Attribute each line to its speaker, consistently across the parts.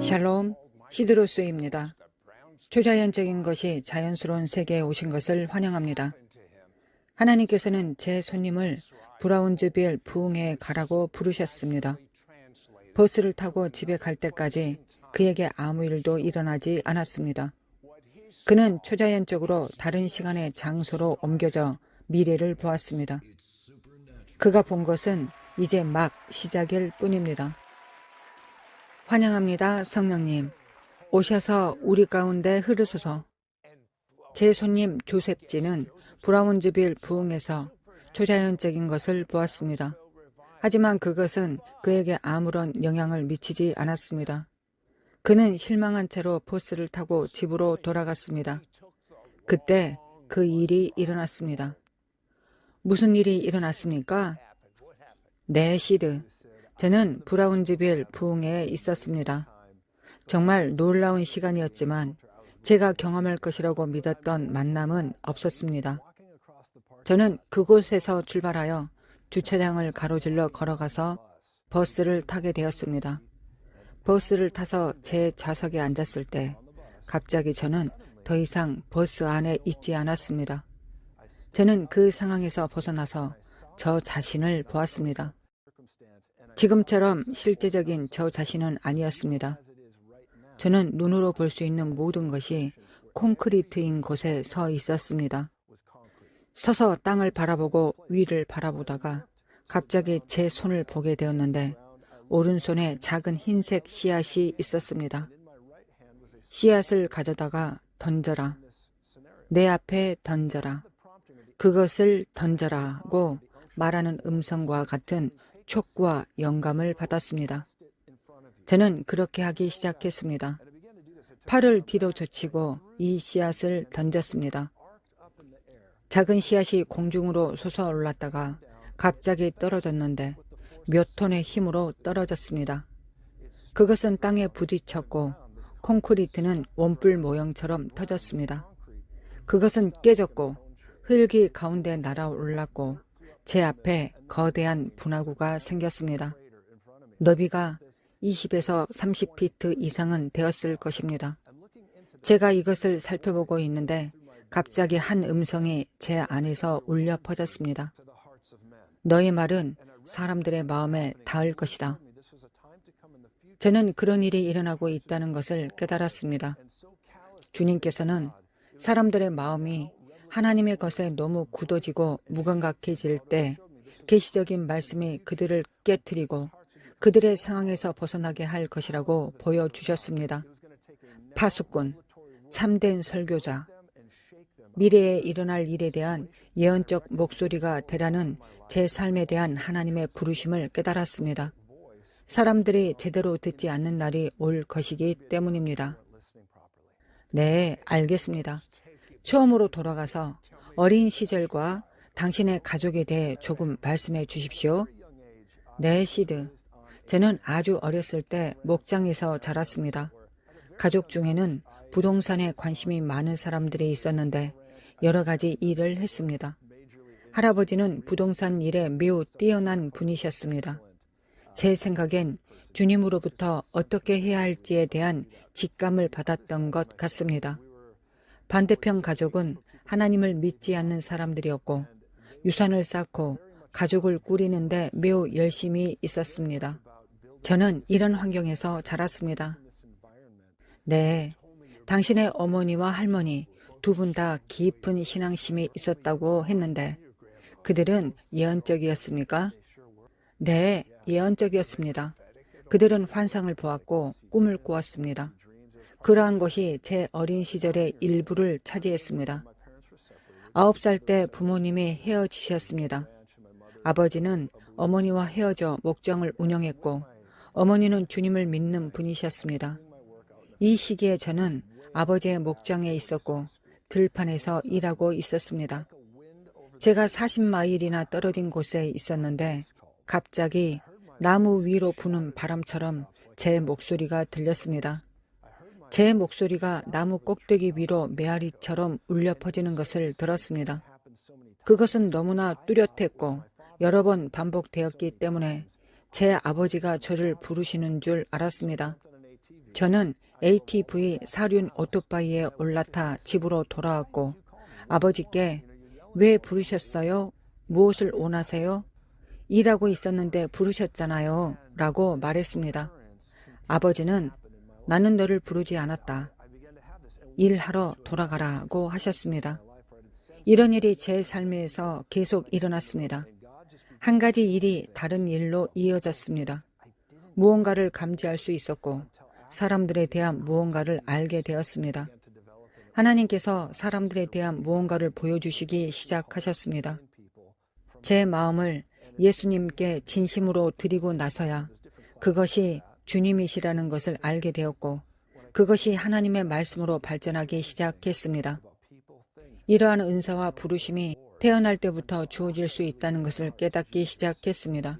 Speaker 1: 샬롬, 시드로스입니다. 초자연적인 것이 자연스러운 세계에 오신 것을 환영합니다. 하나님께서는 제 손님을 브라운즈빌 부흥회에 가라고 부르셨습니다. 버스를 타고 집에 갈 때까지 그에게 아무 일도 일어나지 않았습니다. 그는 초자연적으로 다른 시간의 장소로 옮겨져 미래를 보았습니다. 그가 본 것은 이제 막 시작일 뿐입니다. 환영합니다, 성령님. 오셔서 우리 가운데 흐르소서. 제 손님 조셉지는 브라운즈빌 부흥에서 초자연적인 것을 보았습니다. 하지만 그것은 그에게 아무런 영향을 미치지 않았습니다. 그는 실망한 채로 버스를 타고 집으로 돌아갔습니다. 그때 그 일이 일어났습니다. 무슨 일이 일어났습니까? 네, 시드. 저는 브라운즈빌 부흥회에 있었습니다. 정말 놀라운 시간이었지만 제가 경험할 것이라고 믿었던 만남은 없었습니다. 저는 그곳에서 출발하여 주차장을 가로질러 걸어가서 버스를 타게 되었습니다. 버스를 타서 제 좌석에 앉았을 때 갑자기 저는 더 이상 버스 안에 있지 않았습니다. 저는 그 상황에서 벗어나서 저 자신을 보았습니다. 지금처럼 실제적인 저 자신은 아니었습니다. 저는 눈으로 볼 수 있는 모든 것이 콘크리트인 곳에 서 있었습니다. 서서 땅을 바라보고 위를 바라보다가 갑자기 제 손을 보게 되었는데 오른손에 작은 흰색 씨앗이 있었습니다. 씨앗을 가져다가 던져라. 내 앞에 던져라. 그것을 던져라고 말하는 음성과 같은 촉구와 영감을 받았습니다. 저는 그렇게 하기 시작했습니다. 팔을 뒤로 젖히고 이 씨앗을 던졌습니다. 작은 씨앗이 공중으로 솟아올랐다가 갑자기 떨어졌는데 몇 톤의 힘으로 떨어졌습니다. 그것은 땅에 부딪혔고 콘크리트는 원뿔 모형처럼 터졌습니다. 그것은 깨졌고 흙이 가운데 날아올랐고 제 앞에 거대한 분화구가 생겼습니다. 너비가 20에서 30피트 이상은 되었을 것입니다. 제가 이것을 살펴보고 있는데 갑자기 한 음성이 제 안에서 울려 퍼졌습니다. 너의 말은 사람들의 마음에 닿을 것이다. 저는 그런 일이 일어나고 있다는 것을 깨달았습니다. 주님께서는 사람들의 마음이 하나님의 것에 너무 굳어지고 무감각해질 때 계시적인 말씀이 그들을 깨트리고 그들의 상황에서 벗어나게 할 것이라고 보여주셨습니다. 파수꾼, 참된 설교자, 미래에 일어날 일에 대한 예언적 목소리가 되라는 제 삶에 대한 하나님의 부르심을 깨달았습니다. 사람들이 제대로 듣지 않는 날이 올 것이기 때문입니다. 네, 알겠습니다. 처음으로 돌아가서 어린 시절과 당신의 가족에 대해 조금 말씀해 주십시오. 네, 시드. 저는 아주 어렸을 때 목장에서 자랐습니다. 가족 중에는 부동산에 관심이 많은 사람들이 있었는데 여러 가지 일을 했습니다. 할아버지는 부동산 일에 매우 뛰어난 분이셨습니다. 제 생각엔 주님으로부터 어떻게 해야 할지에 대한 직감을 받았던 것 같습니다. 반대편 가족은 하나님을 믿지 않는 사람들이었고 유산을 쌓고 가족을 꾸리는데 매우 열심히 있었습니다. 저는 이런 환경에서 자랐습니다. 네, 당신의 어머니와 할머니 두 분 다 깊은 신앙심이 있었다고 했는데 그들은 예언적이었습니까? 네, 예언적이었습니다. 그들은 환상을 보았고 꿈을 꾸었습니다. 그러한 것이 제 어린 시절의 일부를 차지했습니다. 9살 때 부모님이 헤어지셨습니다. 아버지는 어머니와 헤어져 목장을 운영했고 어머니는 주님을 믿는 분이셨습니다. 이 시기에 저는 아버지의 목장에 있었고 들판에서 일하고 있었습니다. 제가 40마일이나 떨어진 곳에 있었는데 갑자기 나무 위로 부는 바람처럼 제 목소리가 들렸습니다. 제 목소리가 나무 꼭대기 위로 메아리처럼 울려 퍼지는 것을 들었습니다. 그것은 너무나 뚜렷했고 여러 번 반복되었기 때문에 제 아버지가 저를 부르시는 줄 알았습니다. 저는 ATV 사륜 오토바이에 올라타 집으로 돌아왔고 아버지께 왜 부르셨어요? 무엇을 원하세요? 일하고 있었는데 부르셨잖아요. 라고 말했습니다. 아버지는 나는 너를 부르지 않았다. 일하러 돌아가라고 하셨습니다. 이런 일이 제 삶에서 계속 일어났습니다. 한 가지 일이 다른 일로 이어졌습니다. 무언가를 감지할 수 있었고 사람들에 대한 무언가를 알게 되었습니다. 하나님께서 사람들에 대한 무언가를 보여주시기 시작하셨습니다. 제 마음을 예수님께 진심으로 드리고 나서야 그것이 주님이시라는 것을 알게 되었고 그것이 하나님의 말씀으로 발전하기 시작했습니다. 이러한 은사와 부르심이 태어날 때부터 주어질 수 있다는 것을 깨닫기 시작했습니다.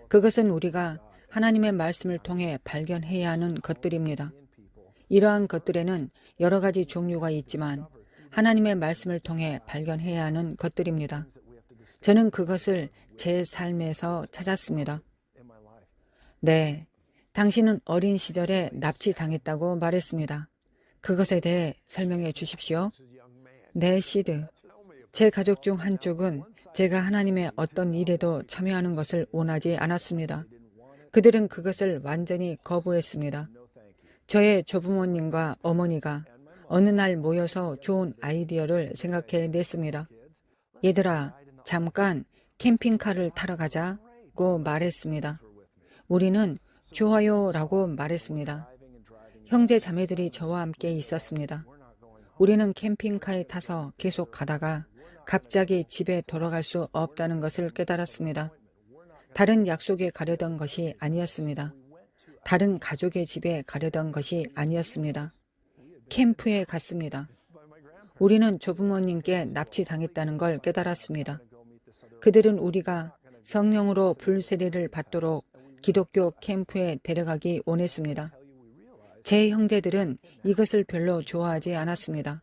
Speaker 1: 그것은 우리가 하나님의 말씀을 통해 발견해야 하는 것들입니다. 이러한 것들에는 여러 가지 종류가 있지만 하나님의 말씀을 통해 발견해야 하는 것들입니다. 저는 그것을 제 삶에서 찾았습니다. 네, 당신은 어린 시절에 납치당했다고 말했습니다. 그것에 대해 설명해 주십시오. 네, 시드. 제 가족 중 한쪽은 제가 하나님의 어떤 일에도 참여하는 것을 원하지 않았습니다. 그들은 그것을 완전히 거부했습니다. 저의 조부모님과 어머니가 어느 날 모여서 좋은 아이디어를 생각해냈습니다. 얘들아, 잠깐 캠핑카를 타러 가자고 말했습니다. 우리는 좋아요라고 말했습니다. 형제 자매들이 저와 함께 있었습니다. 우리는 캠핑카에 타서 계속 가다가 갑자기 집에 돌아갈 수 없다는 것을 깨달았습니다. 다른 약속에 가려던 것이 아니었습니다. 다른 가족의 집에 가려던 것이 아니었습니다. 캠프에 갔습니다. 우리는 조부모님께 납치당했다는 걸 깨달았습니다. 그들은 우리가 성령으로 불세례를 받도록 기독교 캠프에 데려가기 원했습니다. 제 형제들은 이것을 별로 좋아하지 않았습니다.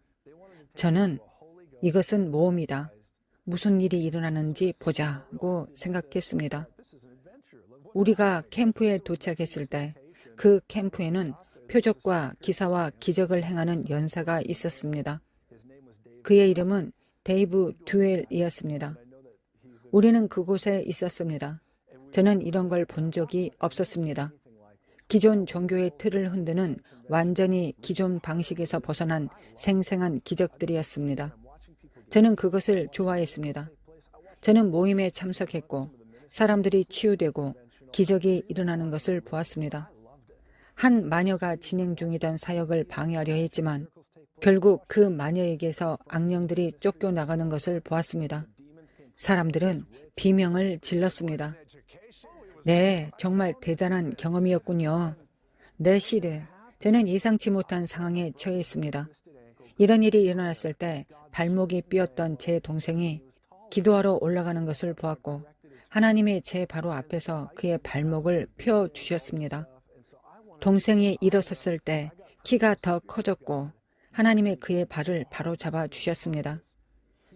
Speaker 1: 저는 이것은 모험이다. 무슨 일이 일어나는지 보자고 생각했습니다. 우리가 캠프에 도착했을 때 그 캠프에는 표적과 기사와 기적을 행하는 연사가 있었습니다. 그의 이름은 데이브 듀웰이었습니다. 우리는 그곳에 있었습니다. 저는 이런 걸 본 적이 없었습니다. 기존 종교의 틀을 흔드는 완전히 기존 방식에서 벗어난 생생한 기적들이었습니다. 저는 그것을 좋아했습니다. 저는 모임에 참석했고 사람들이 치유되고 기적이 일어나는 것을 보았습니다. 한 마녀가 진행 중이던 사역을 방해하려 했지만 결국 그 마녀에게서 악령들이 쫓겨나가는 것을 보았습니다. 사람들은 비명을 질렀습니다. 네, 정말 대단한 경험이었군요. 네, 시드. 저는 예상치 못한 상황에 처했습니다. 이런 일이 일어났을 때 발목이 삐었던 제 동생이 기도하러 올라가는 것을 보았고 하나님이 제 바로 앞에서 그의 발목을 펴주셨습니다. 동생이 일어섰을 때 키가 더 커졌고 하나님이 그의 발을 바로잡아 주셨습니다.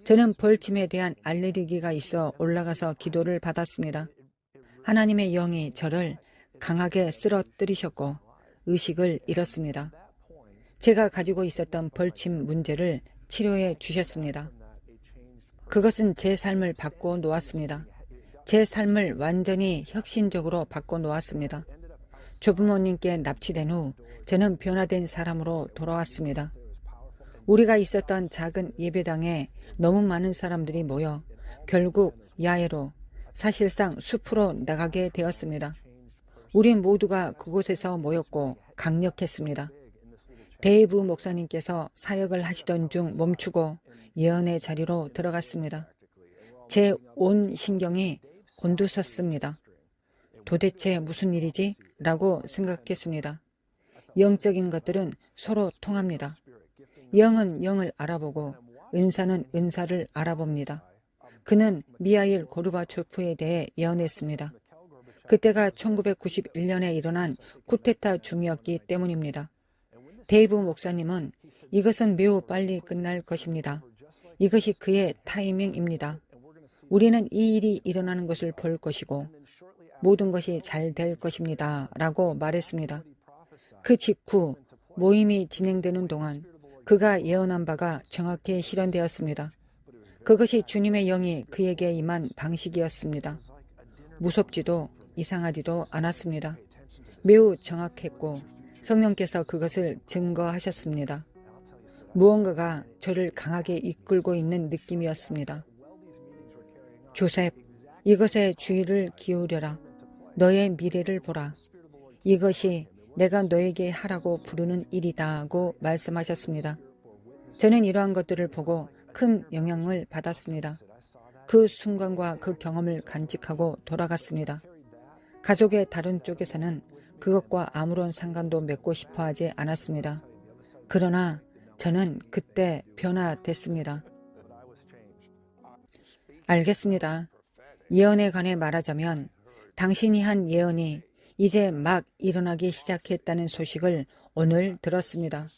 Speaker 1: 저는 벌침에 대한 알레르기가 있어 올라가서 기도를 받았습니다. 하나님의 영이 저를 강하게 쓰러뜨리셨고 의식을 잃었습니다. 제가 가지고 있었던 벌침 문제를 치료해 주셨습니다. 그것은 제 삶을 바꿔 놓았습니다. 제 삶을 완전히 혁신적으로 바꿔 놓았습니다. 조부모님께 납치된 후 저는 변화된 사람으로 돌아왔습니다. 우리가 있었던 작은 예배당에 너무 많은 사람들이 모여 결국 야외로 사실상 숲으로 나가게 되었습니다. 우리 모두가 그곳에서 모였고 강력했습니다. 데이브 목사님께서 사역을 하시던 중 멈추고 예언의 자리로 들어갔습니다. 제 온 신경이 곤두섰습니다. 도대체 무슨 일이지? 라고 생각했습니다. 영적인 것들은 서로 통합니다. 영은 영을 알아보고 은사는 은사를 알아봅니다. 그는 미하일 고르바초프에 대해 예언했습니다. 그때가 1991년에 일어난 쿠데타 중이었기 때문입니다. 데이브 목사님은 이것은 매우 빨리 끝날 것입니다. 이것이 그의 타이밍입니다. 우리는 이 일이 일어나는 것을 볼 것이고 모든 것이 잘 될 것입니다. 라고 말했습니다. 그 직후 모임이 진행되는 동안 그가 예언한 바가 정확히 실현되었습니다. 그것이 주님의 영이 그에게 임한 방식이었습니다. 무섭지도 이상하지도 않았습니다. 매우 정확했고 성령께서 그것을 증거하셨습니다. 무언가가 저를 강하게 이끌고 있는 느낌이었습니다. 조셉, 이것에 주의를 기울여라. 너의 미래를 보라. 이것이 내가 너에게 하라고 부르는 일이다고 말씀하셨습니다. 저는 이러한 것들을 보고 큰 영향을 받았습니다. 그 순간과 그 경험을 간직하고 돌아갔습니다. 가족의 다른 쪽에서는 그것과 아무런 상관도 맺고 싶어 하지 않았습니다. 그러나 저는 그때 변화됐습니다. 알겠습니다. 예언에 관해 말하자면 당신이 한 예언이 이제 막 일어나기 시작했다는 소식을 오늘 들었습니다.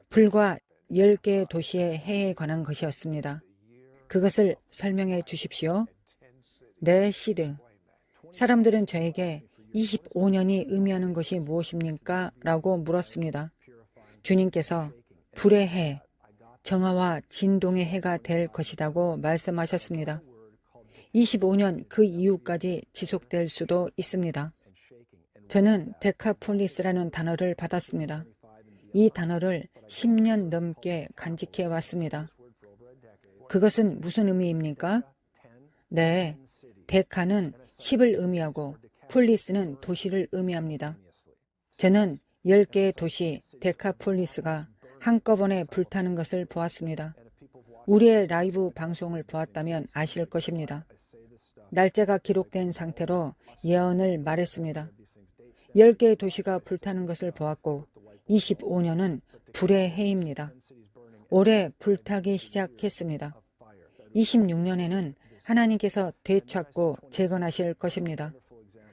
Speaker 1: 불과 10개의 도시의 해에 관한 것이었습니다. 그것을 설명해 주십시오. 네, 시드. 사람들은 저에게 25년이 의미하는 것이 무엇입니까? 라고 물었습니다. 주님께서 불의 해, 정화와 진동의 해가 될 것이라고 말씀하셨습니다. 25년 그 이후까지 지속될 수도 있습니다. 저는 데카폴리스라는 단어를 받았습니다. 이 단어를 10년 넘게 간직해 왔습니다. 그것은 무슨 의미입니까? 네, 데카는 10을 의미하고 폴리스는 도시를 의미합니다. 저는 10개의 도시 데카폴리스가 한꺼번에 불타는 것을 보았습니다. 우리의 라이브 방송을 보았다면 아실 것입니다. 날짜가 기록된 상태로 예언을 말했습니다. 10개의 도시가 불타는 것을 보았고 25년은 불의 해입니다. 올해 불타기 시작했습니다. 26년에는 하나님께서 되찾고 재건하실 것입니다.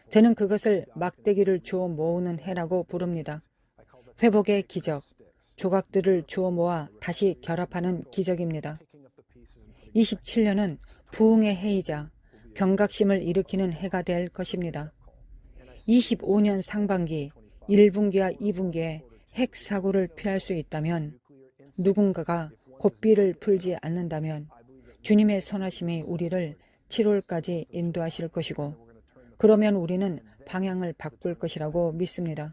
Speaker 1: 저는 그것을 막대기를 주워 모으는 해라고 부릅니다. 회복의 기적, 조각들을 주워 모아 다시 결합하는 기적입니다. 27년은 부흥의 해이자 경각심을 일으키는 해가 될 것입니다. 25년 상반기 1분기와 2분기에 핵 사고를 피할 수 있다면, 누군가가 고삐를 풀지 않는다면 주님의 선하심이 우리를 7월까지 인도하실 것이고, 그러면 우리는 방향을 바꿀 것이라고 믿습니다.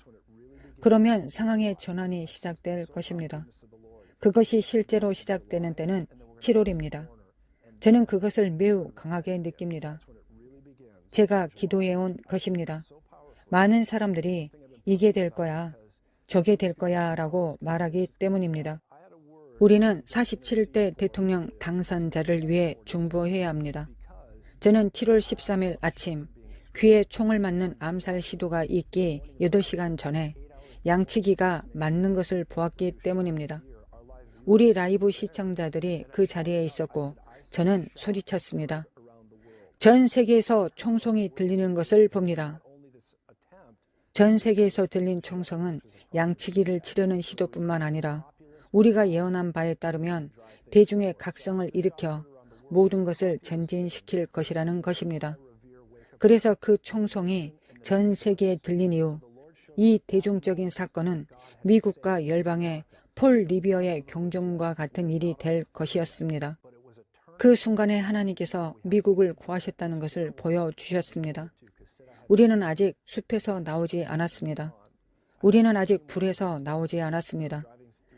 Speaker 1: 그러면 상황의 전환이 시작될 것입니다. 그것이 실제로 시작되는 때는 7월입니다. 저는 그것을 매우 강하게 느낍니다. 제가 기도해온 것입니다. 많은 사람들이 이게 될 거야, 저게 될 거야 라고 말하기 때문입니다. 우리는 47대 대통령 당선자를 위해 중보해야 합니다. 저는 7월 13일 아침 귀에 총을 맞는 암살 시도가 있기 8시간 전에 양치기가 맞는 것을 보았기 때문입니다. 우리 라이브 시청자들이 그 자리에 있었고 저는 소리쳤습니다. 전 세계에서 총성이 들리는 것을 봅니다. 전 세계에서 들린 총성은 양치기를 치려는 시도뿐만 아니라 우리가 예언한 바에 따르면 대중의 각성을 일으켜 모든 것을 전진시킬 것이라는 것입니다. 그래서 그 총성이 전 세계에 들린 이후 이 대중적인 사건은 미국과 열방의 폴 리비어의 경종과 같은 일이 될 것이었습니다. 그 순간에 하나님께서 미국을 구하셨다는 것을 보여주셨습니다. 우리는 아직 숲에서 나오지 않았습니다. 우리는 아직 불에서 나오지 않았습니다.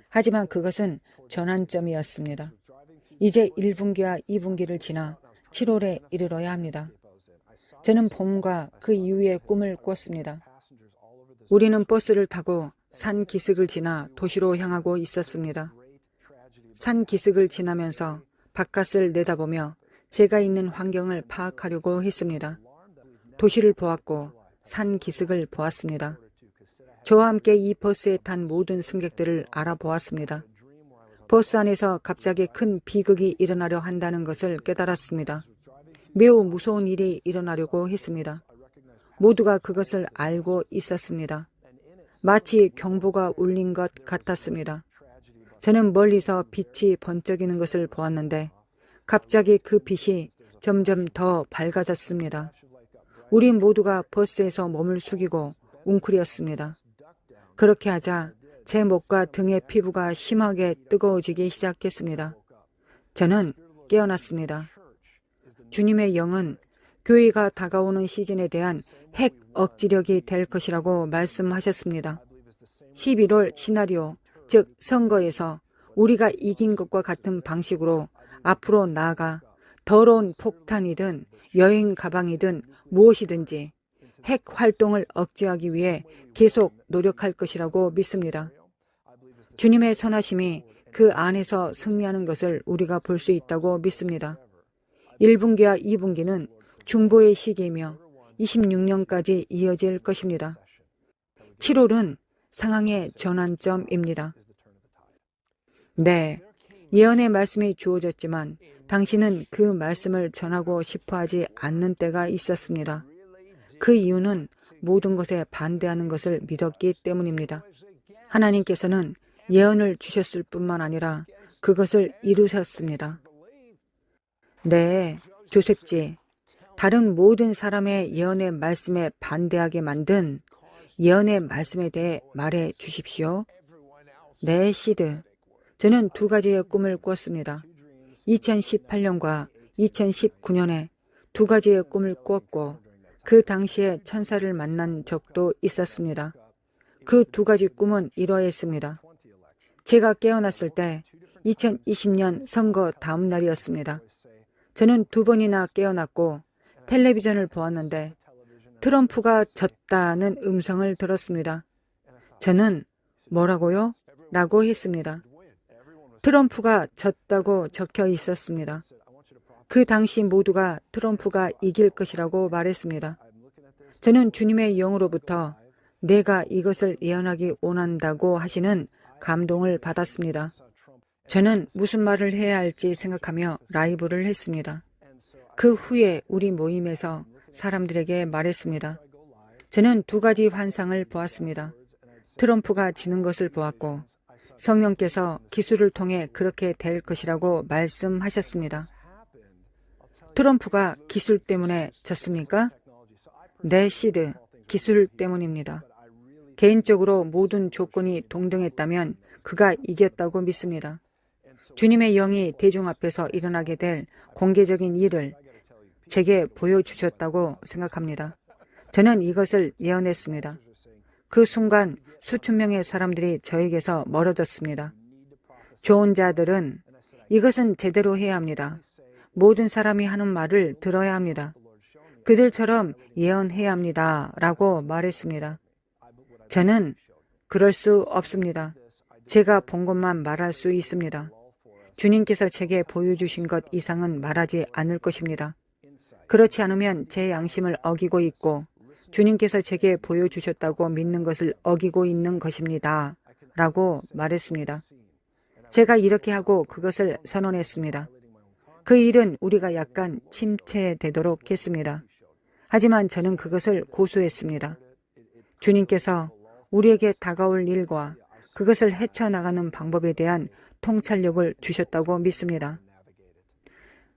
Speaker 1: 하지만 그것은 전환점이었습니다. 이제 1분기와 2분기를 지나 7월에 이르러야 합니다. 저는 봄과 그 이후의 꿈을 꿨습니다. 우리는 버스를 타고 산 기슭을 지나 도시로 향하고 있었습니다. 산 기슭을 지나면서 바깥을 내다보며 제가 있는 환경을 파악하려고 했습니다. 도시를 보았고 산 기슭을 보았습니다. 저와 함께 이 버스에 탄 모든 승객들을 알아보았습니다. 버스 안에서 갑자기 큰 비극이 일어나려 한다는 것을 깨달았습니다. 매우 무서운 일이 일어나려고 했습니다. 모두가 그것을 알고 있었습니다. 마치 경보가 울린 것 같았습니다. 저는 멀리서 빛이 번쩍이는 것을 보았는데 갑자기 그 빛이 점점 더 밝아졌습니다. 우리 모두가 버스에서 몸을 숙이고 웅크렸습니다. 그렇게 하자 제 목과 등의 피부가 심하게 뜨거워지기 시작했습니다. 저는 깨어났습니다. 주님의 영은 교회가 다가오는 시즌에 대한 핵 억지력이 될 것이라고 말씀하셨습니다. 11월 시나리오, 즉 선거에서 우리가 이긴 것과 같은 방식으로 앞으로 나아가 더러운 폭탄이든 여행 가방이든 무엇이든지 핵 활동을 억제하기 위해 계속 노력할 것이라고 믿습니다. 주님의 선하심이 그 안에서 승리하는 것을 우리가 볼 수 있다고 믿습니다. 1분기와 2분기는 중보의 시기이며 26년까지 이어질 것입니다. 7월은 상황의 전환점입니다. 네, 예언의 말씀이 주어졌지만 당신은 그 말씀을 전하고 싶어하지 않는 때가 있었습니다. 그 이유는 모든 것에 반대하는 것을 믿었기 때문입니다. 하나님께서는 예언을 주셨을 뿐만 아니라 그것을 이루셨습니다. 네, 조셉지, 다른 모든 사람의 예언의 말씀에 반대하게 만든 예언의 말씀에 대해 말해 주십시오. 네, 시드. 저는 두 가지의 꿈을 꿨습니다. 2018년과 2019년에 두 가지의 꿈을 꿨고 그 당시에 천사를 만난 적도 있었습니다. 그 두 가지 꿈은 이러했습니다. 제가 깨어났을 때 2020년 선거 다음 날이었습니다. 저는 두 번이나 깨어났고 텔레비전을 보았는데 트럼프가 졌다는 음성을 들었습니다. 저는 뭐라고요? 라고 했습니다. 트럼프가 졌다고 적혀 있었습니다. 그 당시 모두가 트럼프가 이길 것이라고 말했습니다. 저는 주님의 영으로부터 내가 이것을 예언하기 원한다고 하시는 감동을 받았습니다. 저는 무슨 말을 해야 할지 생각하며 라이브를 했습니다. 그 후에 우리 모임에서 사람들에게 말했습니다. 저는 두 가지 환상을 보았습니다. 트럼프가 지는 것을 보았고 성령께서 기술을 통해 그렇게 될 것이라고 말씀하셨습니다. 트럼프가 기술 때문에 졌습니까? 네, 시드. 기술 때문입니다. 개인적으로 모든 조건이 동등했다면 그가 이겼다고 믿습니다. 주님의 영이 대중 앞에서 일어나게 될 공개적인 일을 제게 보여주셨다고 생각합니다. 저는 이것을 예언했습니다. 그 순간 수천 명의 사람들이 저에게서 멀어졌습니다. 좋은 자들은 이것은 제대로 해야 합니다. 모든 사람이 하는 말을 들어야 합니다. 그들처럼 예언해야 합니다. 라고 말했습니다. 저는 그럴 수 없습니다. 제가 본 것만 말할 수 있습니다. 주님께서 제게 보여주신 것 이상은 말하지 않을 것입니다. 그렇지 않으면 제 양심을 어기고 있고 주님께서 제게 보여주셨다고 믿는 것을 어기고 있는 것입니다. 라고 말했습니다. 제가 이렇게 하고 그것을 선언했습니다. 그 일은 우리가 약간 침체되도록 했습니다. 하지만 저는 그것을 고수했습니다. 주님께서 우리에게 다가올 일과 그것을 헤쳐나가는 방법에 대한 통찰력을 주셨다고 믿습니다.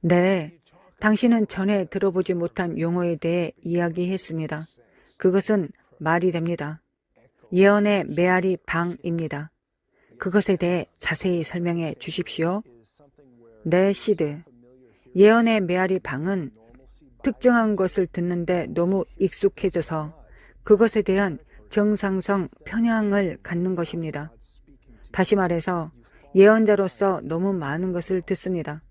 Speaker 1: 네, 당신은 전에 들어보지 못한 용어에 대해 이야기했습니다. 그것은 말이 됩니다. 예언의 메아리 방입니다. 그것에 대해 자세히 설명해 주십시오. 네, 시드. 예언의 메아리 방은 특정한 것을 듣는데 너무 익숙해져서 그것에 대한 정상성 편향을 갖는 것입니다. 다시 말해서 예언자로서 너무 많은 것을 듣습니다.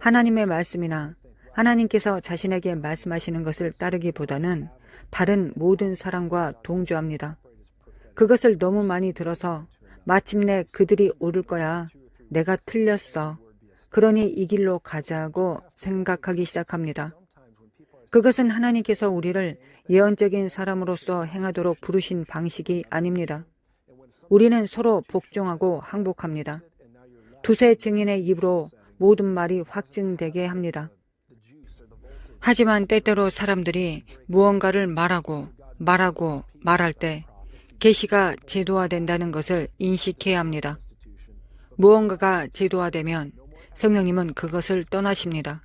Speaker 1: 하나님의 말씀이나 하나님께서 자신에게 말씀하시는 것을 따르기보다는 다른 모든 사람과 동조합니다. 그것을 너무 많이 들어서 마침내 그들이 옳을 거야. 내가 틀렸어. 그러니 이 길로 가자고 생각하기 시작합니다. 그것은 하나님께서 우리를 예언적인 사람으로서 행하도록 부르신 방식이 아닙니다. 우리는 서로 복종하고 항복합니다. 두세 증인의 입으로 모든 말이 확증되게 합니다. 하지만 때때로 사람들이 무언가를 말할 때 계시가 제도화된다는 것을 인식해야 합니다. 무언가가 제도화되면 성령님은 그것을 떠나십니다.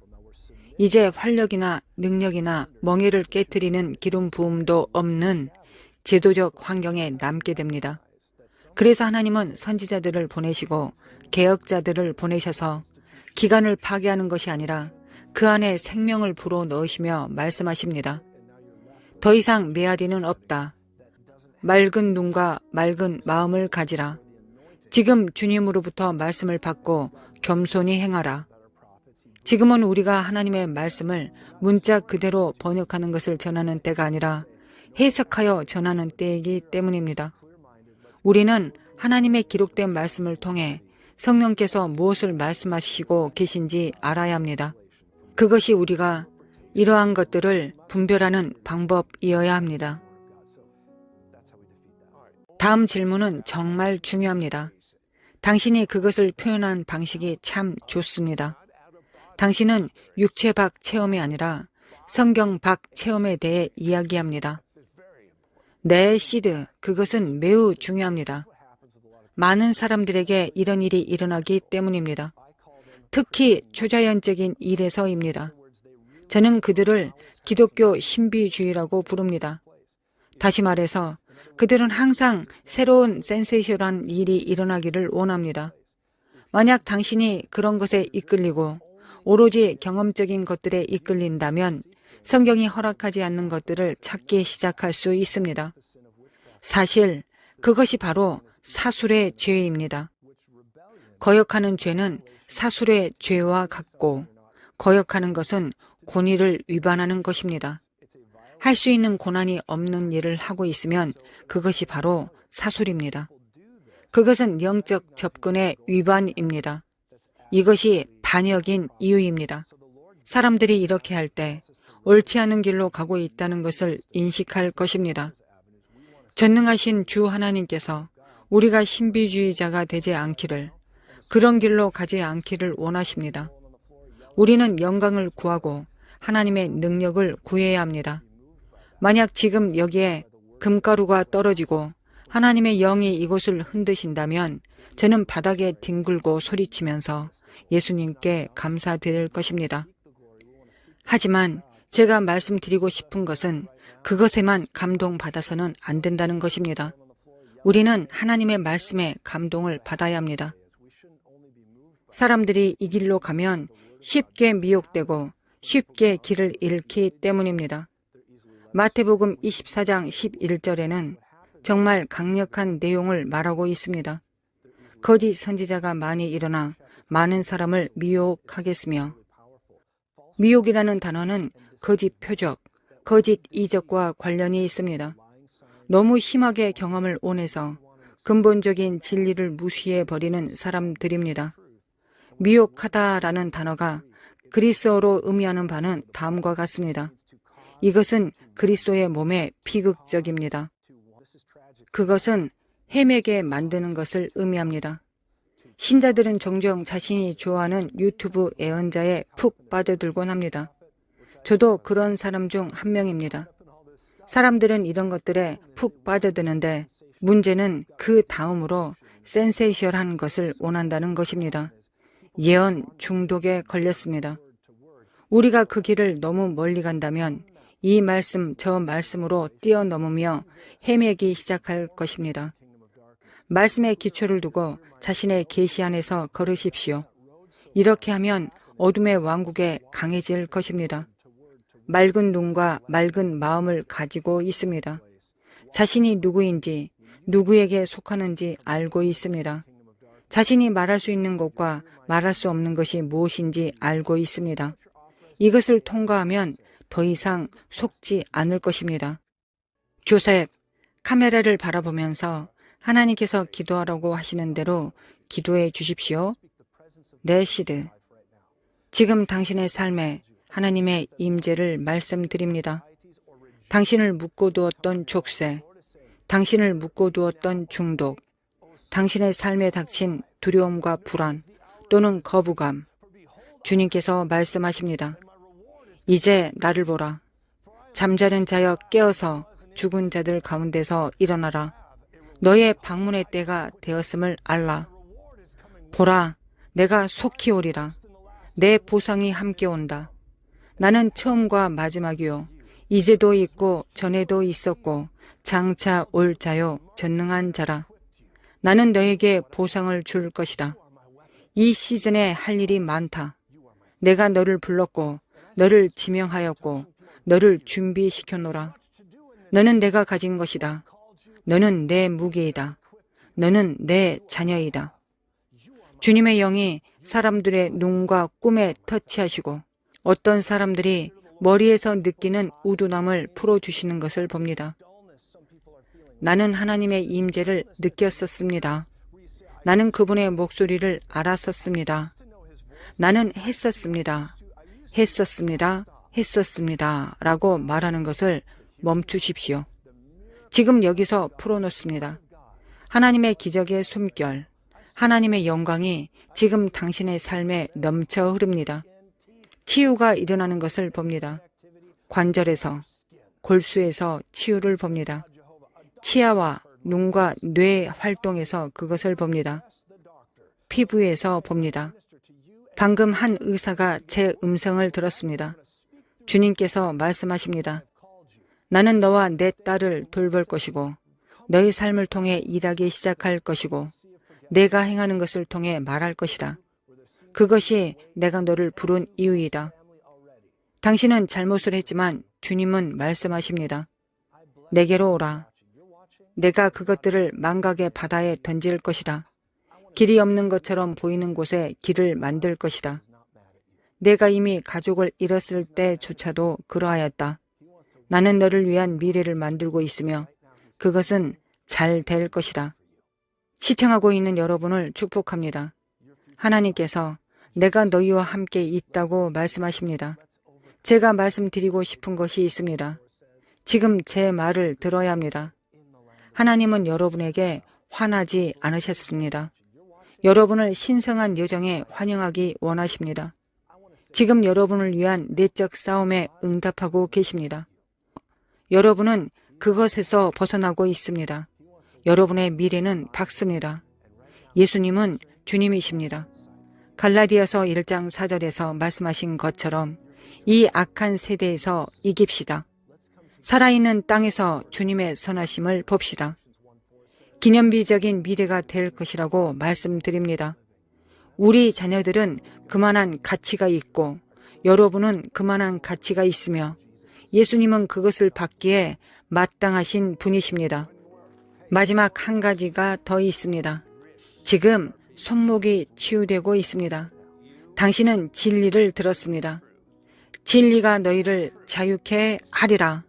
Speaker 1: 이제 활력이나 능력이나 멍에를 깨트리는 기름 부음도 없는 제도적 환경에 남게 됩니다. 그래서 하나님은 선지자들을 보내시고 개혁자들을 보내셔서 기관을 파괴하는 것이 아니라 그 안에 생명을 불어넣으시며 말씀하십니다. 더 이상 메아리는 없다. 맑은 눈과 맑은 마음을 가지라. 지금 주님으로부터 말씀을 받고 겸손히 행하라. 지금은 우리가 하나님의 말씀을 문자 그대로 번역하는 것을 전하는 때가 아니라 해석하여 전하는 때이기 때문입니다. 우리는 하나님의 기록된 말씀을 통해 성령께서 무엇을 말씀하시고 계신지 알아야 합니다. 그것이 우리가 이러한 것들을 분별하는 방법이어야 합니다. 다음 질문은 정말 중요합니다. 당신이 그것을 표현한 방식이 참 좋습니다. 당신은 육체 밖 체험이 아니라 성경 밖 체험에 대해 이야기합니다. 내 시드, 그것은 매우 중요합니다. 많은 사람들에게 이런 일이 일어나기 때문입니다. 특히 초자연적인 일에서입니다. 저는 그들을 기독교 신비주의라고 부릅니다. 다시 말해서 그들은 항상 새로운 센세이션한 일이 일어나기를 원합니다. 만약 당신이 그런 것에 이끌리고 오로지 경험적인 것들에 이끌린다면 성경이 허락하지 않는 것들을 찾기 시작할 수 있습니다. 사실 그것이 바로 사술의 죄입니다. 거역하는 죄는 사술의 죄와 같고 거역하는 것은 권위를 위반하는 것입니다. 할 수 있는 고난이 없는 일을 하고 있으면 그것이 바로 사술입니다. 그것은 영적 접근의 위반입니다. 이것이 반역인 이유입니다. 사람들이 이렇게 할 때 옳지 않은 길로 가고 있다는 것을 인식할 것입니다. 전능하신 주 하나님께서 우리가 신비주의자가 되지 않기를, 그런 길로 가지 않기를 원하십니다. 우리는 영광을 구하고 하나님의 능력을 구해야 합니다. 만약 지금 여기에 금가루가 떨어지고 하나님의 영이 이곳을 흔드신다면 저는 바닥에 뒹굴고 소리치면서 예수님께 감사드릴 것입니다. 하지만 제가 말씀드리고 싶은 것은 그것에만 감동받아서는 안 된다는 것입니다. 우리는 하나님의 말씀에 감동을 받아야 합니다. 사람들이 이 길로 가면 쉽게 미혹되고 쉽게 길을 잃기 때문입니다. 마태복음 24장 11절에는 정말 강력한 내용을 말하고 있습니다. 거짓 선지자가 많이 일어나 많은 사람을 미혹하겠으며, 미혹이라는 단어는 거짓 표적, 거짓 이적과 관련이 있습니다. 너무 심하게 경험을 원해서 근본적인 진리를 무시해버리는 사람들입니다. 미혹하다라는 단어가 그리스어로 의미하는 바는 다음과 같습니다. 이것은 그리스도의 몸에 비극적입니다. 그것은 헤매게 만드는 것을 의미합니다. 신자들은 종종 자신이 좋아하는 유튜브 애언자에 푹 빠져들곤 합니다. 저도 그런 사람 중 한 명입니다. 사람들은 이런 것들에 푹 빠져드는데 문제는 그 다음으로 센세이션한 것을 원한다는 것입니다. 예언 중독에 걸렸습니다. 우리가 그 길을 너무 멀리 간다면 이 말씀 저 말씀으로 뛰어넘으며 헤매기 시작할 것입니다. 말씀의 기초를 두고 자신의 계시 안에서 걸으십시오. 이렇게 하면 어둠의 왕국에 강해질 것입니다. 맑은 눈과 맑은 마음을 가지고 있습니다. 자신이 누구인지, 누구에게 속하는지 알고 있습니다. 자신이 말할 수 있는 것과 말할 수 없는 것이 무엇인지 알고 있습니다. 이것을 통과하면 더 이상 속지 않을 것입니다. 조셉, 카메라를 바라보면서 하나님께서 기도하라고 하시는 대로 기도해 주십시오. 내 시드, 지금 당신의 삶에 하나님의 임재를 말씀드립니다. 당신을 묶어두었던 족쇄, 당신을 묶어두었던 중독, 당신의 삶에 닥친 두려움과 불안 또는 거부감, 주님께서 말씀하십니다. 이제 나를 보라. 잠자는 자여 깨어서 죽은 자들 가운데서 일어나라. 너의 방문의 때가 되었음을 알라. 보라, 내가 속히 오리라. 내 보상이 함께 온다. 나는 처음과 마지막이요. 이제도 있고 전에도 있었고 장차 올 자요 전능한 자라. 나는 너에게 보상을 줄 것이다. 이 시즌에 할 일이 많다. 내가 너를 불렀고 너를 지명하였고 너를 준비시켜놓으라. 너는 내가 가진 것이다. 너는 내 무기이다. 너는 내 자녀이다. 주님의 영이 사람들의 눈과 꿈에 터치하시고 어떤 사람들이 머리에서 느끼는 우둔함을 풀어주시는 것을 봅니다. 나는 하나님의 임재를 느꼈었습니다. 나는 그분의 목소리를 알았었습니다. 나는 했었습니다. 라고 말하는 것을 멈추십시오. 지금 여기서 풀어놓습니다. 하나님의 기적의 숨결, 하나님의 영광이 지금 당신의 삶에 넘쳐 흐릅니다. 치유가 일어나는 것을 봅니다. 관절에서, 골수에서 치유를 봅니다. 치아와 눈과 뇌 활동에서 그것을 봅니다. 피부에서 봅니다. 방금 한 의사가 제 음성을 들었습니다. 주님께서 말씀하십니다. 나는 너와 내 딸을 돌볼 것이고 너의 삶을 통해 일하기 시작할 것이고 내가 행하는 것을 통해 말할 것이다. 그것이 내가 너를 부른 이유이다. 당신은 잘못을 했지만 주님은 말씀하십니다. 내게로 오라. 내가 그것들을 망각의 바다에 던질 것이다. 길이 없는 것처럼 보이는 곳에 길을 만들 것이다. 내가 이미 가족을 잃었을 때조차도 그러하였다. 나는 너를 위한 미래를 만들고 있으며 그것은 잘 될 것이다. 시청하고 있는 여러분을 축복합니다. 하나님께서 내가 너희와 함께 있다고 말씀하십니다. 제가 말씀드리고 싶은 것이 있습니다. 지금 제 말을 들어야 합니다. 하나님은 여러분에게 화나지 않으셨습니다. 여러분을 신성한 여정에 환영하기 원하십니다. 지금 여러분을 위한 내적 싸움에 응답하고 계십니다. 여러분은 그것에서 벗어나고 있습니다. 여러분의 미래는 밝습니다. 예수님은 주님이십니다. 갈라디아서 1장 4절에서 말씀하신 것처럼 이 악한 세대에서 이깁시다. 살아있는 땅에서 주님의 선하심을 봅시다. 기념비적인 미래가 될 것이라고 말씀드립니다. 우리 자녀들은 그만한 가치가 있고 여러분은 그만한 가치가 있으며 예수님은 그것을 받기에 마땅하신 분이십니다. 마지막 한 가지가 더 있습니다. 지금 손목이 치유되고 있습니다. 당신은 진리를 들었습니다. 진리가 너희를 자유케 하리라.